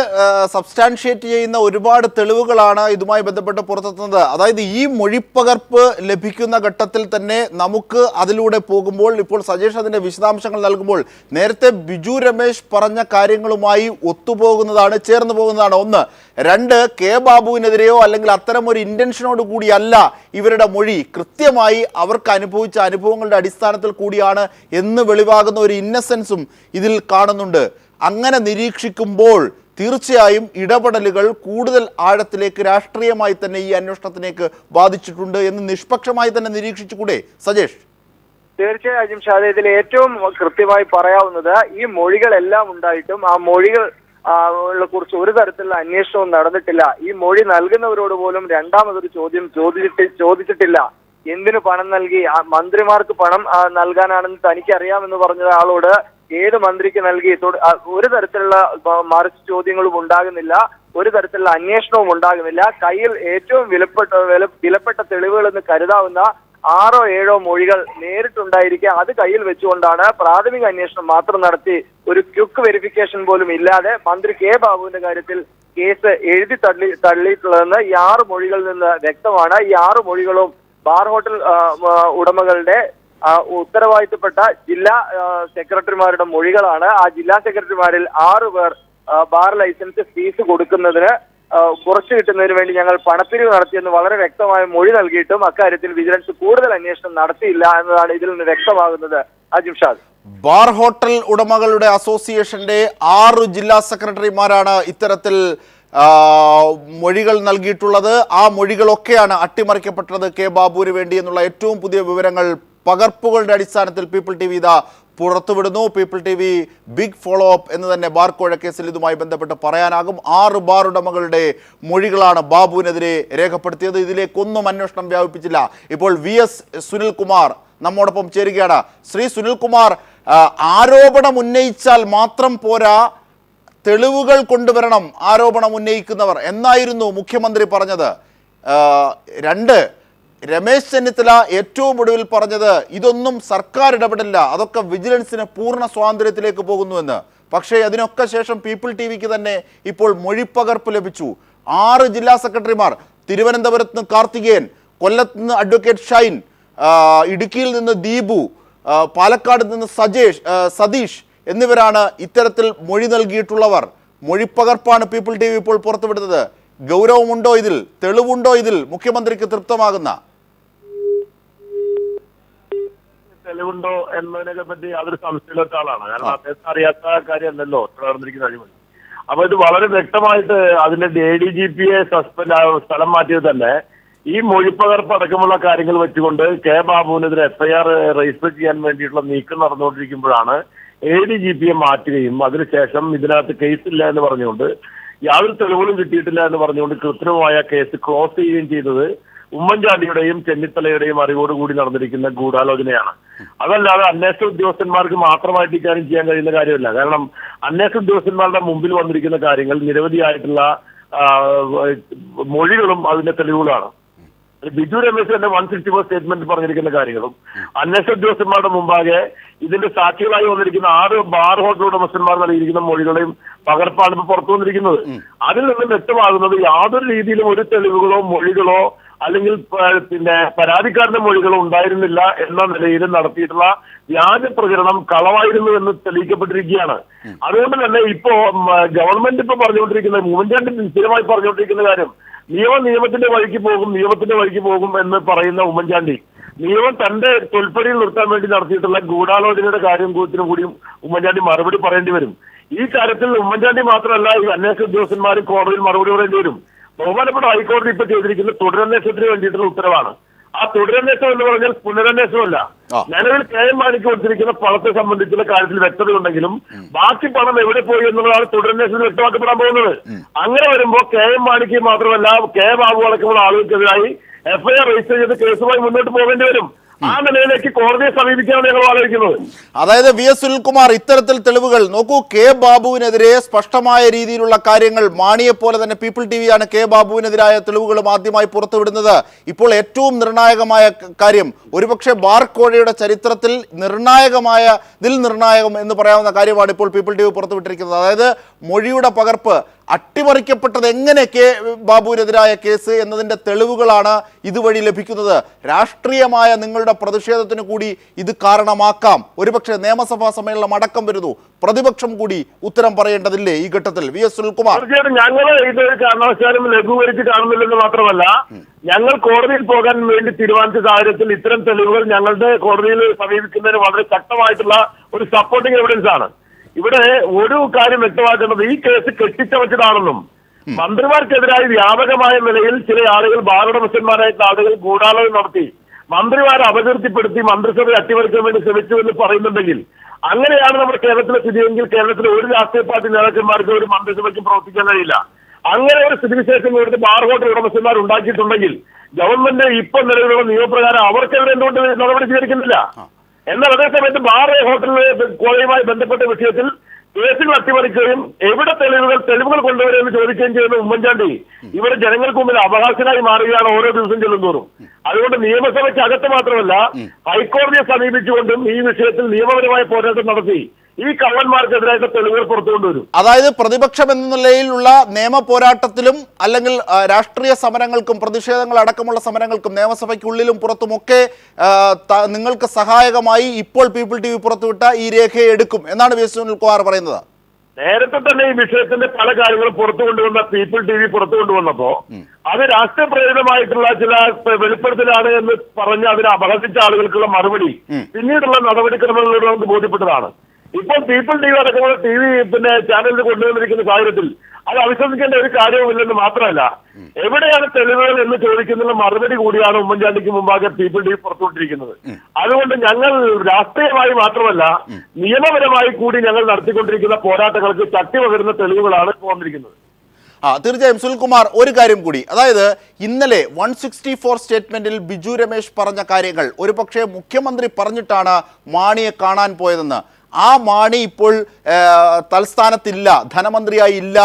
സബ്സ്റ്റാൻഷിയേറ്റ് ചെയ്യുന്ന ഒരുപാട് തെളിവുകളാണ് ഇതുമായി ബന്ധപ്പെട്ട് പുറത്തെത്തുന്നത്. അതായത് ഈ മൊഴിപ്പകർപ്പ് ലഭിക്കുന്ന ഘട്ടത്തിൽ തന്നെ നമുക്ക് അതിലൂടെ പോകുമ്പോൾ ഇപ്പോൾ സജേഷ് അതിൻ്റെ വിശദാംശങ്ങൾ നൽകുമ്പോൾ നേരത്തെ ബിജു രമേശ് പറഞ്ഞ കാര്യങ്ങളുമായി ഒത്തുപോകുന്നതാണ്, ചേർന്ന് പോകുന്നതാണ്. 1. 2, കെ ബാബുവിനെതിരെയോ അല്ലെങ്കിൽ അത്തരം ഒരു ഇന്റൻഷനോട് കൂടിയല്ല ഇവരുടെ മൊഴി. കൃത്യമായി അവർക്ക് അനുഭവിച്ച അനുഭവങ്ങളുടെ അടിസ്ഥാനത്തിൽ കൂടിയാണ് എന്ന് വെളിവാകുന്ന ഒരു ഇന്നസെൻസും ഇതിൽ കാണുന്നുണ്ട്. അങ്ങനെ നിരീക്ഷിക്കുമ്പോൾ തീർച്ചയായും ഇടപെടലുകൾ കൂടുതൽ ആഴത്തിലേക്ക് രാഷ്ട്രീയമായി തന്നെ ഈ അന്വേഷണത്തിലേക്ക് ബാധിച്ചിട്ടുണ്ട് എന്ന് നിഷ്പക്ഷമായി തന്നെ നിരീക്ഷിച്ചുകൂടെ സജേഷ്? തീർച്ചയായും അജിംഷാദ്, ഇതിൽ ഏറ്റവും കൃത്യമായി പറയാവുന്നത് ഈ മൊഴികളെല്ലാം ഉണ്ടായിട്ടും ആ മൊഴികൾ കുറിച്ച് ഒരു തരത്തിലുള്ള അന്വേഷണവും നടന്നിട്ടില്ല. ഈ മൊഴി നൽകുന്നവരോട് പോലും രണ്ടാമതൊരു ചോദ്യം ചോദിച്ചിട്ടില്ല. എന്തിനു പണം നൽകി? മന്ത്രിമാർക്ക് പണം നൽകാനാണെന്ന് തനിക്കറിയാമെന്ന് പറഞ്ഞ ആളോട് ഏത് മന്ത്രിക്ക് നൽകി? ഒരു തരത്തിലുള്ള മറിച്ച് ചോദ്യങ്ങളും ഉണ്ടാകുന്നില്ല, ഒരു തരത്തിലുള്ള അന്വേഷണവും ഉണ്ടാകുന്നില്ല. കയ്യിൽ ഏറ്റവും വിലപ്പെട്ട തെളിവുകൾ എന്ന് കരുതാവുന്ന 6 or 7 മൊഴികൾ നേരിട്ടുണ്ടായിരിക്കുക. അത് കയ്യിൽ വെച്ചുകൊണ്ടാണ് പ്രാഥമിക അന്വേഷണം മാത്രം നടത്തി ഒരു ക്വിക്ക് വെരിഫിക്കേഷൻ പോലും ഇല്ലാതെ മന്ത്രി കെ ബാബുവിന്റെ കാര്യത്തിൽ കേസ് എഴുതി തള്ളിയിട്ടുള്ളതെന്ന് ഈ 6 മൊഴികളിൽ നിന്ന് വ്യക്തമാണ്. ഈ 6 മൊഴികളും ബാർ ഹോട്ടൽ ഉടമകളുടെ ഉത്തരവാദിത്തപ്പെട്ട ജില്ലാ സെക്രട്ടറിമാരുടെ മൊഴികളാണ്. ആ ജില്ലാ സെക്രട്ടറിമാരിൽ 6 പേർ ബാർ ലൈസൻസ് ഫീസ് കൊടുക്കുന്നതിന് കുറച്ചു കിട്ടുന്നതിന് വേണ്ടി ഞങ്ങൾ പണപ്പിരിവ് നടത്തിയെന്ന് വളരെ വ്യക്തമായ മൊഴി നൽകിയിട്ടും അക്കാര്യത്തിൽ വിജിലൻസ് കൂടുതൽ അന്വേഷണം നടത്തിയില്ല എന്നതാണ് ഇതിൽ നിന്ന് വ്യക്തമാകുന്നത്. അജിംഷാദ്, ബാർ ഹോട്ടൽ ഉടമകളുടെ അസോസിയേഷന്റെ 6 ജില്ലാ സെക്രട്ടറിമാരാണ് ഇത്തരത്തിൽ മൊഴികൾ നൽകിയിട്ടുള്ളത്. ആ മൊഴികളൊക്കെയാണ് അട്ടിമറിക്കപ്പെട്ടത് കെ ബാബുവിന് വേണ്ടി എന്നുള്ള ഏറ്റവും പുതിയ വിവരങ്ങൾ പകർപ്പുകളുടെ അടിസ്ഥാനത്തിൽ പീപ്പിൾ TV ഇതാ പുറത്തുവിടുന്നു. People TV big follow up എന്ന് തന്നെ ബാർ കോഴ കേസിൽ ഇതുമായി ബന്ധപ്പെട്ട് പറയാനാകും. 6 ബാർ ഉടമകളുടെ മൊഴികളാണ് ബാബുവിനെതിരെ രേഖപ്പെടുത്തിയത്. ഇതിലേക്കൊന്നും അന്വേഷണം വ്യാപിപ്പിച്ചില്ല. ഇപ്പോൾ VS സുനിൽകുമാർ നമ്മോടൊപ്പം ചേരുകയാണ്. ശ്രീ സുനിൽകുമാർ, ആരോപണം ഉന്നയിച്ചാൽ മാത്രം പോരാ, തെളിവുകൾ കൊണ്ടുവരണം ആരോപണം ഉന്നയിക്കുന്നവർ എന്നായിരുന്നു മുഖ്യമന്ത്രി പറഞ്ഞത്. 2, രമേശ് ചെന്നിത്തല ഏറ്റവും ഒടുവിൽ പറഞ്ഞത് ഇതൊന്നും സർക്കാർ ഇടപെടില്ല, അതൊക്കെ വിജിലൻസിന് പൂർണ്ണ സ്വാതന്ത്ര്യത്തിലേക്ക് പോകുന്നുവെന്ന്. പക്ഷേ അതിനൊക്കെ ശേഷം പീപ്പിൾ TVക്ക് തന്നെ ഇപ്പോൾ മൊഴിപ്പകർപ്പ് ലഭിച്ചു. 6 ജില്ലാ സെക്രട്ടറിമാർ, തിരുവനന്തപുരത്ത് നിന്ന് കാർത്തികേയൻ, കൊല്ലത്ത് നിന്ന് അഡ്വക്കേറ്റ് ഷൈൻ, ഇടുക്കിയിൽ നിന്ന് ദീപു, പാലക്കാട് നിന്ന് സതീഷ് എന്നിവരാണ് ഇത്തരത്തിൽ മൊഴി നൽകിയിട്ടുള്ളവർ. മൊഴിപ്പകർപ്പാണ് പീപ്പിൾ ടി വി ഇപ്പോൾ പുറത്തുവിടുന്നത്. ഗൗരവമുണ്ടോ ഇതിൽ? തെളിവുണ്ടോ ഇതിൽ മുഖ്യമന്ത്രിക്ക് തൃപ്തമാകുന്ന? തെളിവുണ്ടോ എന്നതിനെ പറ്റി യാതൊരു സംശയമില്ലാത്ത ആളാണ്. കാരണം അദ്ദേഹത്തിന് അറിയാത്ത കാര്യമല്ലല്ലോ നടന്നിരിക്കുന്ന അഴിമതി. അപ്പൊ ഇത് വളരെ വ്യക്തമായിട്ട് അതിന്റെ ADGPയെ സ്ഥലം മാറ്റിയത് തന്നെ ഈ മൊഴിപ്പകർപ്പ് അടക്കമുള്ള കാര്യങ്ങൾ വെച്ചുകൊണ്ട് കെ ബാബുവിനെതിരെ FIR രജിസ്റ്റർ ചെയ്യാൻ വേണ്ടിയിട്ടുള്ള നീക്കം നടന്നുകൊണ്ടിരിക്കുമ്പോഴാണ് ADGPയെ മാറ്റുകയും അതിനുശേഷം ഇതിനകത്ത് കേസില്ല എന്ന് പറഞ്ഞുകൊണ്ട് യാതൊരു തെളിവുകളും കിട്ടിയിട്ടില്ല എന്ന് പറഞ്ഞുകൊണ്ട് കൃത്രിമമായ കേസ് ക്ലോസ് ചെയ്യുകയും ചെയ്തത് ഉമ്മൻചാണ്ടിയുടെയും ചെന്നിത്തലയുടെയും അറിവോടുകൂടി നടന്നിരിക്കുന്ന ഗൂഢാലോചനയാണ്. അതല്ലാതെ അന്വേഷണ ഉദ്യോഗസ്ഥന്മാർക്ക് മാത്രമായിട്ട് ഇക്കാര്യം ചെയ്യാൻ കഴിയുന്ന കാര്യമല്ല. കാരണം അന്വേഷണ ഉദ്യോഗസ്ഥന്മാരുടെ മുമ്പിൽ വന്നിരിക്കുന്ന കാര്യങ്ങൾ നിരവധിയായിട്ടുള്ള മൊഴികളും അതിന്റെ തെളിവുകളാണ്. ബിജു രമേശ് തന്നെ 164 സ്റ്റേറ്റ്മെന്റ് പറഞ്ഞിരിക്കുന്ന കാര്യങ്ങളും അന്വേഷണ ഉദ്യോഗസ്ഥന്മാരുടെ മുമ്പാകെ ഇതിന്റെ സാക്ഷികളായി വന്നിരിക്കുന്ന 6 ബാർ ഹോട്ടൽ ഉടമസ്ഥന്മാർ നൽകിയിരിക്കുന്ന മൊഴികളെയും പകർപ്പാണ് ഇപ്പോൾ പുറത്തു വന്നിരിക്കുന്നത്. അതിൽ നിന്നും വ്യക്തമാകുന്നത് യാതൊരു രീതിയിലും ഒരു തെളിവുകളോ മൊഴികളോ അല്ലെങ്കിൽ പിന്നെ പരാതിക്കാരന്റെ മൊഴികളോ ഉണ്ടായിരുന്നില്ല എന്ന നിലയിൽ നടത്തിയിട്ടുള്ള വ്യാജ പ്രചരണം കളവായിരുന്നു എന്ന് തെളിയിക്കപ്പെട്ടിരിക്കുകയാണ്. അതുകൊണ്ട് തന്നെ ഇപ്പോ ഗവൺമെന്റ് ഇപ്പൊ പറഞ്ഞുകൊണ്ടിരിക്കുന്ന ഉമ്മൻചാണ്ടി സ്ഥിരമായി പറഞ്ഞുകൊണ്ടിരിക്കുന്ന കാര്യം നിയമത്തിന്റെ വഴിക്ക് പോകും എന്ന് പറയുന്ന ഉമ്മൻചാണ്ടി നിയമം തന്റെ തൊൽപ്പടിയിൽ നിർത്താൻ വേണ്ടി നടത്തിയിട്ടുള്ള ഗൂഢാലോചനയുടെ കാര്യം കൂടിയും ഉമ്മൻചാണ്ടി മറുപടി പറയേണ്ടി വരും. ഈ കാര്യത്തിൽ ഉമ്മൻചാണ്ടി മാത്രമല്ല ഈ അന്വേഷണ ഉദ്യോഗസ്ഥന്മാരും കോടതിയിൽ മറുപടി പറയേണ്ടി വരും. ബഹുമാനപ്പെട്ട ഹൈക്കോടതി ഇപ്പൊ ചെയ്തിരിക്കുന്ന തുടരന്വേഷണത്തിന് വേണ്ടിയിട്ടുള്ള ഉത്തരവാണ്. ആ തുടരന്വേഷണം എന്ന് പറഞ്ഞാൽ പുനരന്വേഷണമല്ല. നിലവിൽ KM മാണിക്ക് കൊടുത്തിരിക്കുന്ന പണത്തെ സംബന്ധിച്ചുള്ള കാര്യത്തിൽ വ്യക്തതയുണ്ടെങ്കിലും ബാക്കി പണം എവിടെ പോയി എന്നുള്ളതാണ് തുടരന്വേഷണത്തിൽ വ്യക്തമാക്കപ്പെടാൻ പോകുന്നത്. അങ്ങനെ വരുമ്പോൾ KM മാണിക്ക് മാത്രമല്ല K ബാബു അടക്കമുള്ള ആളുകൾക്കെതിരായി FIR രജിസ്റ്റർ ചെയ്ത് കേസുമായി മുന്നോട്ട് പോകേണ്ടി വരും. ആ നിലയിലേക്ക് കോടതിയെ സമീപിക്കാനാണ് ഞങ്ങൾ ആലോചിക്കുന്നത്. അതായത് VS സുനിൽകുമാർ, ഇത്തരത്തിൽ തെളിവുകൾ നോക്കൂ. കെ ബാബുവിനെതിരെ സ്പഷ്ടമായ രീതിയിലുള്ള കാര്യങ്ങൾ മാണിയെ പോലെ തന്നെ പീപ്പിൾ ടി വിയാണ് കെ ബാബുവിനെതിരായ തെളിവുകളും ആദ്യമായി പുറത്തുവിടുന്നത്. ഇപ്പോൾ ഏറ്റവും നിർണായകമായ കാര്യം, ഒരുപക്ഷെ ബാർ കോഴയുടെ ചരിത്രത്തിൽ നിർണായകം എന്ന് പറയാവുന്ന കാര്യമാണ് ഇപ്പോൾ പീപ്പിൾ ടി വി പുറത്തുവിട്ടിരിക്കുന്നത്. അതായത് മൊഴിയുടെ പകർപ്പ് അട്ടിമറിക്കപ്പെട്ടത് എങ്ങനെ കെ ബാബുവിനെതിരായ കേസ് എന്നതിൻ്റെ തെളിവുകളാണ് ഇതുവഴി ലഭിക്കുന്നത്. രാഷ്ട്രീയമായ നിങ്ങളുടെ പ്രതിഷേധത്തിന് കൂടി ഇത് കാരണമാക്കാം. ഒരുപക്ഷെ നിയമസഭാ സമ്മേളനം അടക്കം വരുന്നു, പ്രതിപക്ഷം കൂടി ഉത്തരം പറയേണ്ടതില്ലേ ഈ ഘട്ടത്തിൽ? VS സുനിൽകുമാർ, തീർച്ചയായിട്ടും ഞങ്ങൾ ഇതൊരു കാരണവശാലും ലഘൂകരിച്ച് കാണുന്നില്ലെന്ന് മാത്രമല്ല, ഞങ്ങൾ കോടതിയിൽ പോകാൻ വേണ്ടി തീരുമാനിച്ച സാഹചര്യത്തിൽ ഇത്തരം തെളിവുകൾ ഞങ്ങളുടെ കോടതിയിൽ സമീപിക്കുന്നതിന് വളരെ ശക്തമായിട്ടുള്ള ഒരു സപ്പോർട്ടിംഗ് എവിഡൻസ് ആണ്. ഇവിടെ ഒരു കാര്യം വ്യക്തമാക്കേണ്ടത്, ഈ കേസ് കെട്ടിച്ചമച്ചതാണെന്നും മന്ത്രിമാർക്കെതിരായി വ്യാപകമായ നിലയിൽ ചില ആളുകൾ ബാറുടമസ്ഥന്മാരായിട്ടുള്ള ആളുകൾ ഗൂഢാലോചന നടത്തി മന്ത്രിമാരെ അപകീർത്തിപ്പെടുത്തി മന്ത്രിസഭയെ അട്ടിമറിക്കാൻ വേണ്ടി ശ്രമിച്ചു എന്ന് പറയുന്നുണ്ടെങ്കിൽ, അങ്ങനെയാണ് നമ്മുടെ കേരളത്തിലെ സ്ഥിതിയെങ്കിൽ കേരളത്തിലെ ഒരു രാഷ്ട്രീയ പാർട്ടി നേതാക്കന്മാർക്ക് ഒരു മന്ത്രിസഭയ്ക്കും പ്രവർത്തിക്കാൻ കഴിയില്ല. അങ്ങനെ ഒരു സ്ഥിതിവിശേഷം ഇവിടുത്തെ ബാർ ഹോട്ടൽ ഉടമസ്ഥന്മാർ ഉണ്ടാക്കിയിട്ടുണ്ടെങ്കിൽ ഗവൺമെന്റ് ഇപ്പൊ നിലവിലുള്ള നിയമപ്രകാരം അവർക്കെതിരെ എന്തുകൊണ്ട് നടപടി സ്വീകരിക്കുന്നില്ല? എന്നാൽ അതേസമയത്ത് ബാർ ഹോട്ടലിലെ കോഴയുമായി ബന്ധപ്പെട്ട വിഷയത്തിൽ കേസുകൾ അട്ടിമറിക്കുകയും എവിടെ തെളിവുകൾ കൊണ്ടുവരുമെന്ന് ചോദിക്കുകയും ചെയ്യുന്ന ഉമ്മൻചാണ്ടി ഇവിടെ ജനങ്ങൾക്ക് മുമ്പിൽ അവകാശനായി മാറുകയാണ് ഓരോ ദിവസം ചെല്ലുന്തോറും. അതുകൊണ്ട് നിയമസഭയ്ക്ക് അകത്ത് മാത്രമല്ല ഹൈക്കോടതിയെ സമീപിച്ചുകൊണ്ടും ഈ വിഷയത്തിൽ നിയമപരമായ പോരാട്ടം നടത്തി ഈ കള്ളന്മാർക്കെതിരായിട്ട് തെളിവുകൾ പുറത്തുകൊണ്ടുവരും. അതായത് പ്രതിപക്ഷം എന്ന നിലയിലുള്ള നിയമ പോരാട്ടത്തിലും അല്ലെങ്കിൽ രാഷ്ട്രീയ സമരങ്ങൾക്കും പ്രതിഷേധങ്ങൾ അടക്കമുള്ള സമരങ്ങൾക്കും നിയമസഭയ്ക്കുള്ളിലും പുറത്തുമൊക്കെ നിങ്ങൾക്ക് സഹായകമായി ഇപ്പോൾ പീപ്പിൾ ടി വി പുറത്തുവിട്ട ഈ രേഖയെ എടുക്കും എന്നാണ് VS സുനിൽകുമാർ പറയുന്നത്. നേരത്തെ തന്നെ ഈ വിഷയത്തിന്റെ പല കാര്യങ്ങളും പീപ്പിൾ ടി വി പുറത്തു കൊണ്ടുവന്നപ്പോ അത് രാഷ്ട്രീയ പ്രേരിതമായിട്ടുള്ള ചില വെളിപ്പെടുത്തലാണ് എന്ന് പറഞ്ഞ് അതിനെ അപഹസിച്ച ആളുകൾക്കുള്ള മറുപടി പിന്നീടുള്ള നടപടിക്രമങ്ങളിലൂടെ നമുക്ക് ബോധ്യപ്പെട്ടതാണ്. ഇപ്പോൾ പീപ്പിൾ ടി വി അടക്കമുള്ള ചാനലിൽ കൊണ്ടുവന്നിരിക്കുന്ന സാഹചര്യത്തിൽ അത് അവിശ്വസിക്കേണ്ട ഒരു കാര്യവുമില്ലെന്ന് മാത്രമല്ല, എവിടെയാണ് തെളിവുകൾ എന്ന് ചോദിക്കുന്നതിനുള്ള മറുപടി കൂടിയാണ് ഉമ്മൻചാണ്ടിക്ക് മുമ്പാകെ പീപ്പിൾ ടി വി പുറത്തുവിട്ടിരിക്കുന്നത്. അതുകൊണ്ട് ഞങ്ങൾ രാഷ്ട്രീയമായി മാത്രമല്ല നിയമപരമായി കൂടി ഞങ്ങൾ നടത്തിക്കൊണ്ടിരിക്കുന്ന പോരാട്ടങ്ങൾക്ക് ശക്തി പകരുന്ന തെളിവുകളാണ് വന്നിരിക്കുന്നത്. തീർച്ചയായും സുനിൽകുമാർ, ഒരു കാര്യം കൂടി, അതായത് ഇന്നലെ 164 സ്റ്റേറ്റ്മെന്റിൽ ബിജു രമേശ് പറഞ്ഞ കാര്യങ്ങൾ ഒരുപക്ഷെ മുഖ്യമന്ത്രി പറഞ്ഞിട്ടാണ് മാണിയെ കാണാൻ പോയതെന്ന്. ആ മാണി ഇപ്പോൾ തൽസ്ഥാനത്തില്ല, ധനമന്ത്രിയായി ഇല്ല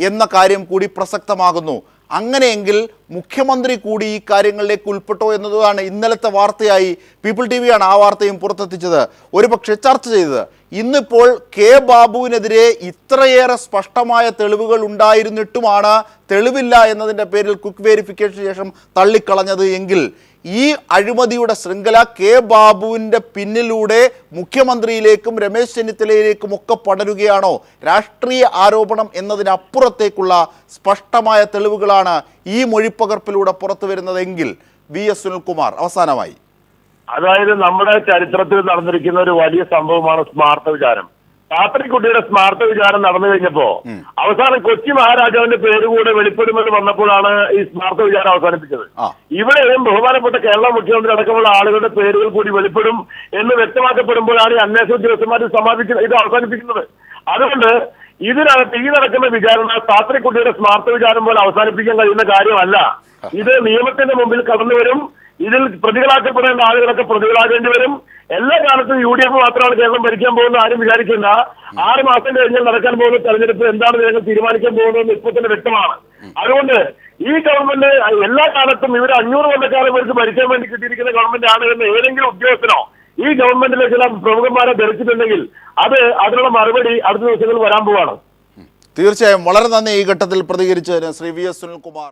എന്ന കാര്യം കൂടി പ്രസക്തമാകുന്നു. അങ്ങനെയെങ്കിൽ മുഖ്യമന്ത്രി കൂടി ഈ കാര്യങ്ങളിലേക്ക് ഉൾപ്പെട്ടോ എന്നതാണ് ഇന്നലത്തെ വാർത്തയായി പീപ്പിൾ ടി വിയാണ് ആ വാർത്തയും പുറത്തെത്തിച്ചത്, ഒരുപക്ഷെ ചർച്ച ചെയ്തത്. ഇന്നിപ്പോൾ കെ ബാബുവിനെതിരെ ഇത്രയേറെ സ്പഷ്ടമായ തെളിവുകൾ ഉണ്ടായിരുന്നിട്ടുമാണ് തെളിവില്ല എന്നതിൻ്റെ പേരിൽ ക്വിക്ക് വെരിഫിക്കേഷന് ശേഷം തള്ളിക്കളഞ്ഞത് എങ്കിൽ ഈ അഴിമതിയുടെ ശൃംഖല കെ ബാബുവിൻ്റെ പിന്നിലൂടെ മുഖ്യമന്ത്രിയിലേക്കും രമേശ് ചെന്നിത്തലയിലേക്കും ഒക്കെ പടരുകയാണോ? രാഷ്ട്രീയ ആരോപണം എന്നതിനപ്പുറത്തേക്കുള്ള സ്പഷ്ടമായ തെളിവുകളാണ് ഈ മൊഴിപ്പകർപ്പിലൂടെ പുറത്തു വരുന്നതെങ്കിൽ VS സുനിൽകുമാർ, അവസാനമായി. അതായത് നമ്മുടെ ചരിത്രത്തിൽ നടന്നിരിക്കുന്ന ഒരു വലിയ സംഭവമാണ് സ്മാർത്ത വിചാരം. പാത്രിക്കുട്ടിയുടെ സ്മാർത്ത വിചാരം നടന്നു കഴിഞ്ഞപ്പോ അവസാനം കൊച്ചി മഹാരാജാവിന്റെ പേര് കൂടെ വെളിപ്പെടുമെന്ന് വന്നപ്പോഴാണ് ഈ സ്മാർത്ത വിചാരം അവസാനിപ്പിച്ചത്. ഇവിടെയും ബഹുമാനപ്പെട്ട കേരള മുഖ്യമന്ത്രി അടക്കമുള്ള ആളുകളുടെ പേരുകൾ കൂടി വെളിപ്പെടും എന്ന് വ്യക്തമാക്കപ്പെടുമ്പോഴാണ് ഈ അന്വേഷണ ഉദ്യോഗസ്ഥന്മാർ ഇത് അവസാനിപ്പിക്കുന്നത്. അതുകൊണ്ട് ഇതിനകത്ത് ഈ നടക്കുന്ന വിചാരണ പാത്രിക്കുട്ടിയുടെ സ്മാർത്ത വിചാരം പോലെ അവസാനിപ്പിക്കാൻ കഴിയുന്ന കാര്യമല്ല. ഇത് നിയമത്തിന്റെ മുമ്പിൽ കടന്നു വരും. ഇതിൽ പ്രതികളാക്കപ്പെടേണ്ട ആളുകളൊക്കെ പ്രതികളാകേണ്ടി വരും. എല്ലാ കാലത്തും UDF മാത്രമാണ് കേരളം ഭരിക്കാൻ പോകുന്നത് ആരും വിചാരിക്കില്ല. 6 മാസം കഴിഞ്ഞാൽ നടക്കാൻ പോകുന്ന തെരഞ്ഞെടുപ്പ് എന്താണ് ഞങ്ങൾ തീരുമാനിക്കാൻ പോകുന്നതെന്ന് ഇപ്പോൾ തന്നെ വ്യക്തമാണ്. അതുകൊണ്ട് ഈ ഗവൺമെന്റ് എല്ലാ കാലത്തും ഇവർ 500 കൊല്ലക്കാലം ഇവർക്ക് ഭരിക്കാൻ വേണ്ടി കിട്ടിയിരിക്കുന്ന ഗവൺമെന്റ് ആണ് എന്ന് ഏതെങ്കിലും ഉദ്യോഗസ്ഥനോ ഈ ഗവൺമെന്റിലെ ചില പ്രമുഖന്മാരെ ധരിച്ചിട്ടുണ്ടെങ്കിൽ അതിനുള്ള മറുപടി അടുത്ത ദിവസങ്ങളിൽ വരാൻ പോവാണ്. തീർച്ചയായും വളരെ നന്ദി ഈ ഘട്ടത്തിൽ പ്രതികരിച്ചതിന് ശ്രീ VS സുനിൽകുമാർ.